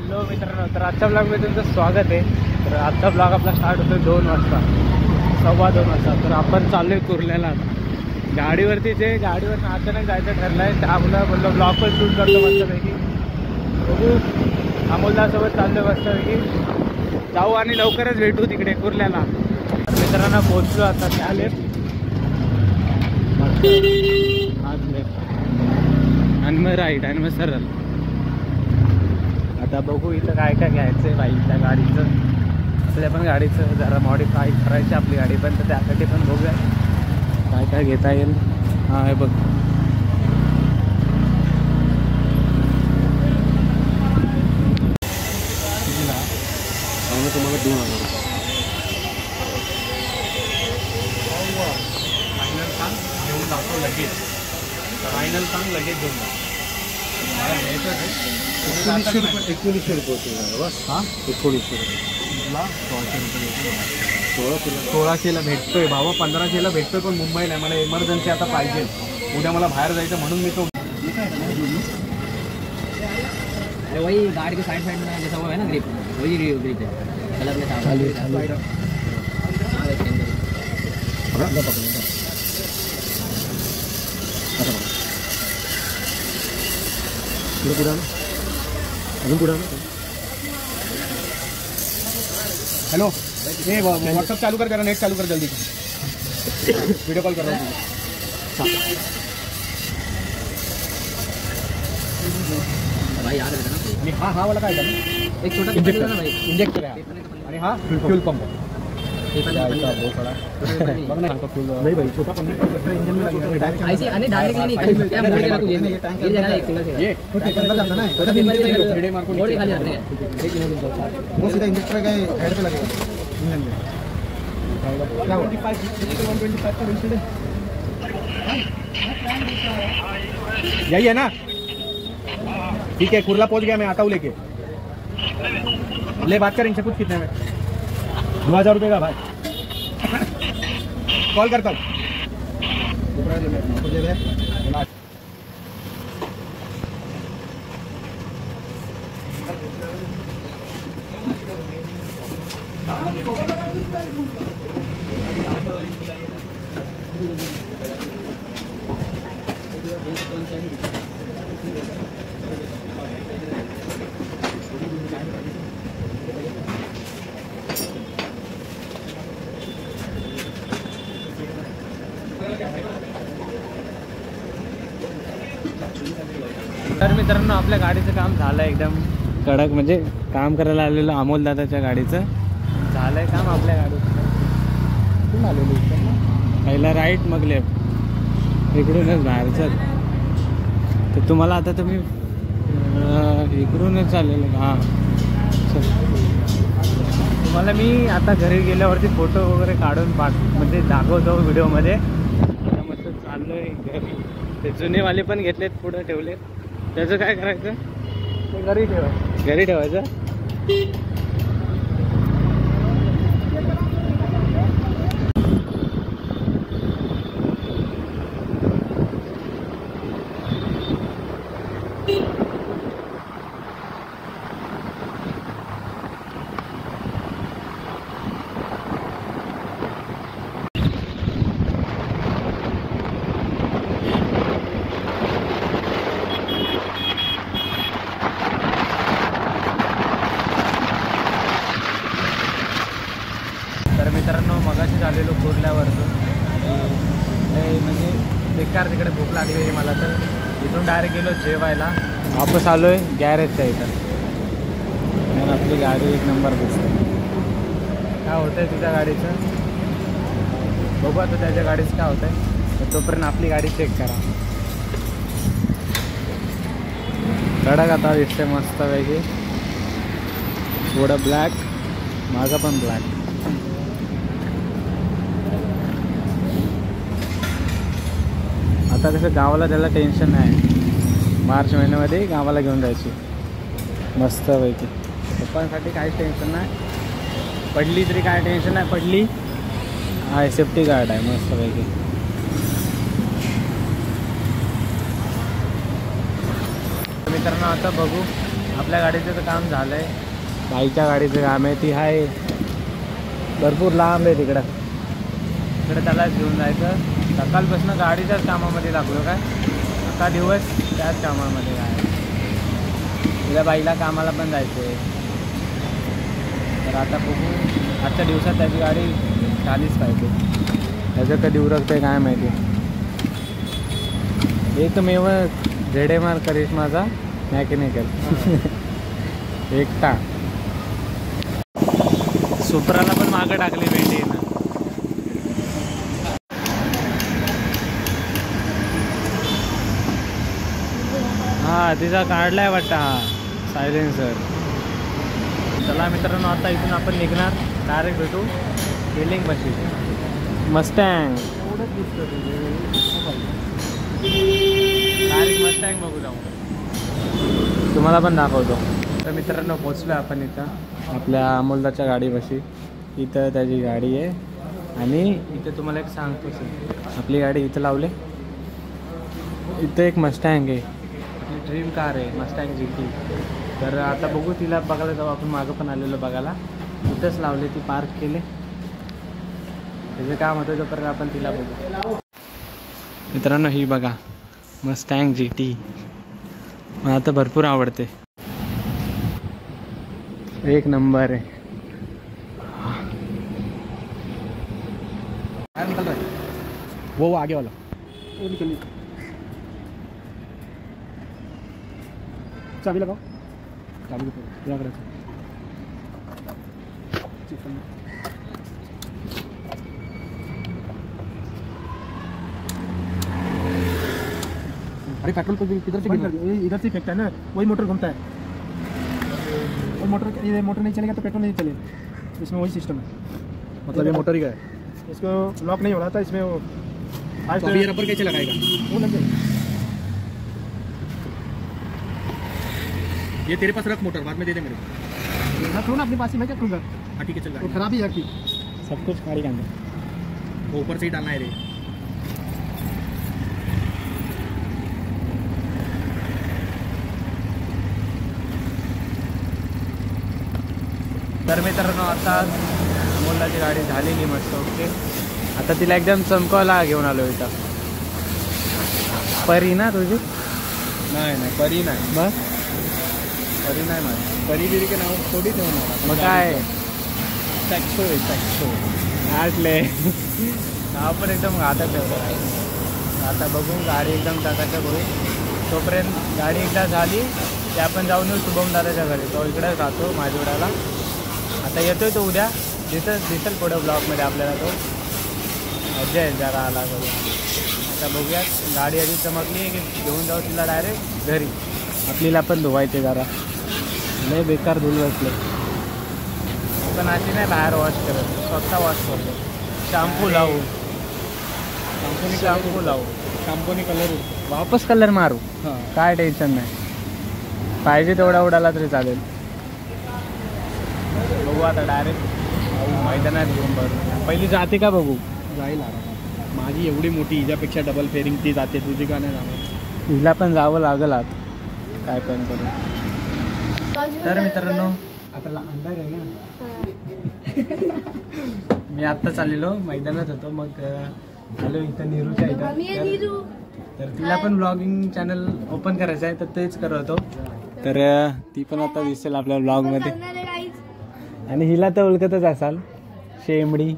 Hello मित्रांनो, तर आजच्या ब्लॉगमध्ये तुमचं स्वागत आहे. तर आजचा ब्लॉग आपला स्टार्ट होतो 2 वाजता, 2:15 वाजता. तर आपण चाललो आहे कुर्ल्याला. आता गाडीवरतीच आहे, गाडीवर अचानक जायचं ठरलं आहे. त्यामुळं बोललो ब्लॉग पण शूट करतो मस्तपैकी. बघू, अमोलदासोबत चाललो मस्तपैकी. जाऊ आणि लवकरच भेटू तिकडे कुर्ल्याला. मित्रांनो पोहोचलो आता. ते आले आज लेफ्ट आणि मग राईट आणि मग सरळ. आता बघू इथं काय काय घ्यायचं आहे बाई त्या गाडीचं. आपल्या पण गाडीचं जरा मॉडिफाय करायची आपली गाडी पण, तर त्यासाठी पण बघूया काय काय घेता येईल. हां हे बघ, तुम्हाला 2,000 फायनल सांग घेऊन टाकतो लगेच. फायनल सांग लगेच घेऊन टाक. 1900 रुपये बस. हां 1900 रुपये. 1600ला भेटतोय बाबा, 1500ला भेटतोय. पण मुंबईला आहे, मला इमर्जन्सी आता पाहिजे. उद्या मला बाहेर जायचं म्हणून मी तो वही गाड़ी के साइड में जैसा वो है ना ग्रिप, वही ग्रिप है कलर में हेलो, ये व्हाट्सअप चालू कर, जरा नेट चालू कर जल्दी. वीडियो कॉल कर रहा हूँ. भाई याद है ना. हाँ हाँ वाला काय था, एक छोटा इंजेक्टर ना भाई, इंजेक्टर आहे. आणि हा फ्यूल पंप नाही भाई, छोटा पंप इंजन में डायरेक्ट ऐसे आने डायरेक्ट नहीं क्या मोड़ के रखो ये जगह एक किलो से ये तो अंदर जाता ना, छोटा पेपर में थ्रेडे मार को मोड़ के खाली जाते हैं. वो सीधा इंजेक्टर का हेड पे लगेगा इंजन में. क्या 125 का रेशियो है. यही है ना. ठीक है, कुर्ला पहुंच गया, मैं आता हूँ लेके. ले बात कर इनसे, कुछ कितने में 2,000 रुपये का भाई. कॉल करता हूँ. तर मित्रांनो, आपल्या गाडीचं काम झालं एकदम कडक. म्हणजे काम करायला आलेलं अमोल दादाच्या गाडीचं झालंय काम आपल्या गाडीचं. कुठून आलेलं पहिला राईट मग लेफ्ट, इकडूनच बाहेरचं. तर तुम्हाला आता तुम्ही इकडूनच चाललेलं. हां तुम्हाला मी आता घरी गेल्यावरती फोटो वगैरे काढून म्हणजे दाखवतो व्हिडिओमध्ये. आता मस्त चाललो आहे घरी. ते जुनेवाले पण घेतलेत, पुढं ठेवलेत. त्याचं काय करायचं, ते घरी ठेवायचं. तर मित्रांनो, मगाशी आलेलो कुर्ल्यावरतून. म्हणजे बेकार तिकडे भूक लागलेली मला, तर इथून डायरेक्ट गेलो जेवायला. वापस आलो आहे गॅरेजच्या इथं. आणि आपली गाडी एक नंबर दिसते. काय होतं आहे तुझ्या गाडीचं बघू आता, त्याच्या गाडीचं काय होतं आहे. तर तोपर्यंत आपली गाडी चेक करा. कडक आता दिसते मस्तपैकी. थोडं ब्लॅक, माझा पण ब्लॅक. आता कसं गावाला त्याला टेन्शन नाही. मार्च महिन्यामध्ये गावाला घेऊन जायची मस्तपैकी. पप्पांसाठी काहीच टेन्शन नाही. पडली तरी काय टेन्शन नाही. पडली हाय सेफ्टी गार्ड आहे मस्तपैकी. मित्रांनो आता बघू आपल्या गाडीचं तर काम झालं आहे, बाईच्या गाडीचं काम आहे. ती आहे भरपूर लांब आहे तिकडं, तिकडे त्याला घेऊन जायचं. सकाळपासून गाडीच्याच कामामध्ये लागलो काय, अख्खा दिवस त्याच कामामध्ये काय. तिला बाईला कामाला पण जायचं आहे. तर आता बघू, आजच्या दिवसात त्याची गाडी झालीच पाहिजे. त्याचं कधी उरकतं काय माहिती. एकमेव ZMR करिश्माचा मॅकॅनिकल एकटा. सुपराला पण मागं टाकली भेंडी ना. हा तिचा काढलाय वाटतं हा सायलेन्सर. चला मित्रांनो, आता इथून आपण निघणार, डायरेक्ट भेटू बिल्डिंग पाशी. मस्टँग डायरेक्ट मस्टँग बघू जाऊ, तुम्हाला पण दाखवतो. तर मित्रांनो पोचलो आपण इथं आपल्या अमोलदाच्या गाडीपाशी. इथं त्याची गाडी आहे आणि इथं तुम्हाला एक सांगतो, आपली गाडी इथं लावले. इथं एक मस्टँग आहे, आपली ड्रीम कार आहे मस्टँग GT. तर आता बघू, तिला बघायला जाऊ आपण. मागं पण आलेलो बघायला, इथंच लावले, ती पार्क केले. त्याचं काम होतं तोपर्यंत आपण तिला बघू. मित्रांनो ही बघा मस्टँग GT, मला आता भरपूर आवडते, एक नंबर आहे. वो आगे वाला चाबी लगाओ, चाबी क्या करायचं. अरे पेट्रोल को किधर से इधर से फेंकता है ना, वही मोटर घूमता है. और मोटर, ये मोटर नहीं चलेगा तो पेट्रोल नहीं चलेगा. इसमें वही सिस्टम है. मतलब ये मोटर ही का है, इसको लॉक नहीं हो रहा था. इसमें वो आज तो ये रबर कैसे लगाएगा, वो लग जाएगा. ये तेरे पास रख मोटर, बाद में दे दे मेरे को. हाँ, अपने पास ही, मैं क्या करूँगा. हाँ ठीक है, चल. वो खराब ही है, सब कुछ गाड़ी के अंदर, वो ऊपर से ही डालना है रे. तर मित्रांनो आता अमोलदाची गाडी झालेली मस्त. ओके, आता तिला एकदम चमकावला घेऊन आलो इथं. परी ना तुझी? नाही परी नाही, बस परी नाही माझी. परी दिली की नाव थोडी ठेवणार. मग काय टॅक्सो आहे, टॅक्सो आटले नाव पण एकदम घातक ठेवलं. आता बघू, गाडी एकदम टाकायचं होईल. तोपर्यंत गाडी एकदा झाली की आपण जाऊन येऊ शुभम दादाच्या घरी. तो इकडे राहतो माझ्यावड्याला. आता येतोय तो उद्या, दिसेल पुढं ब्लॉकमध्ये आपल्याला तो. मजा आहे जरा आला करून. आता बघूयात, गाडी आधी चमकली की घेऊन जाऊ तिला डायरेक्ट घरी. आपल्याला पण धुवायचे जरा, लय बेकार धुल बसले. पण अशी नाही बाहेर वॉश करत, स्वतः वॉश करतो. शॅम्पू लावू, शॅम्पू लावू, शॅम्पूने कलर वापस कलर मारू. हां, काय टेन्शन नाही, पाहिजे तेवढा उडाला तरी चालेल. बघू आता डायरेक्ट मैदानात घेऊन बघू. पहिली जाते का बघू. जाईल. माझी एवढी मोठी, हिच्यापेक्षा डबल फेरिंग ती जाते, तुझी का नाही जाणार. हिला पण जावं लागेल आत, काय पण करू. तर मित्रांनो आता अंधार आहे ना. मी आत्ता चाललेलो मैदानात होतो, मग आलो इथं निरूच्या इथं. तर तिला पण ब्लॉगिंग चॅनल ओपन करायचं आहे, तर तेच करत होतो. तर ती पण आता दिसेल आपल्या ब्लॉगमध्ये. आणि हिला तर ओळखतच असाल, शेंबडी.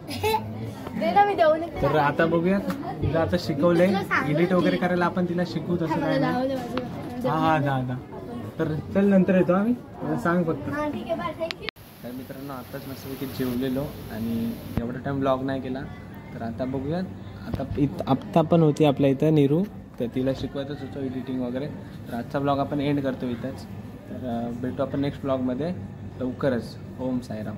तर आता बघूया, तिला आता शिकवले एडिट वगैरे करायला, आपण तिला शिकवू तसं काय नाही. हा जा. तर चल नंतर येतो आम्ही, मला सांग फक्त. तर मित्रांनो आत्ताच मस्तपैकी जेवलेलो आणि एवढा टाईम ब्लॉग नाही केला. तर आता बघूयात, आत्ता पण होती आपल्या इथं निरू, तर तिला शिकवतच होतो एडिटिंग वगैरे. तर आजचा ब्लॉग आपण एंड करतो इथंच. तर भेटू आपण नेक्स्ट ब्लॉगमध्ये लवकरच. ओम साईराम.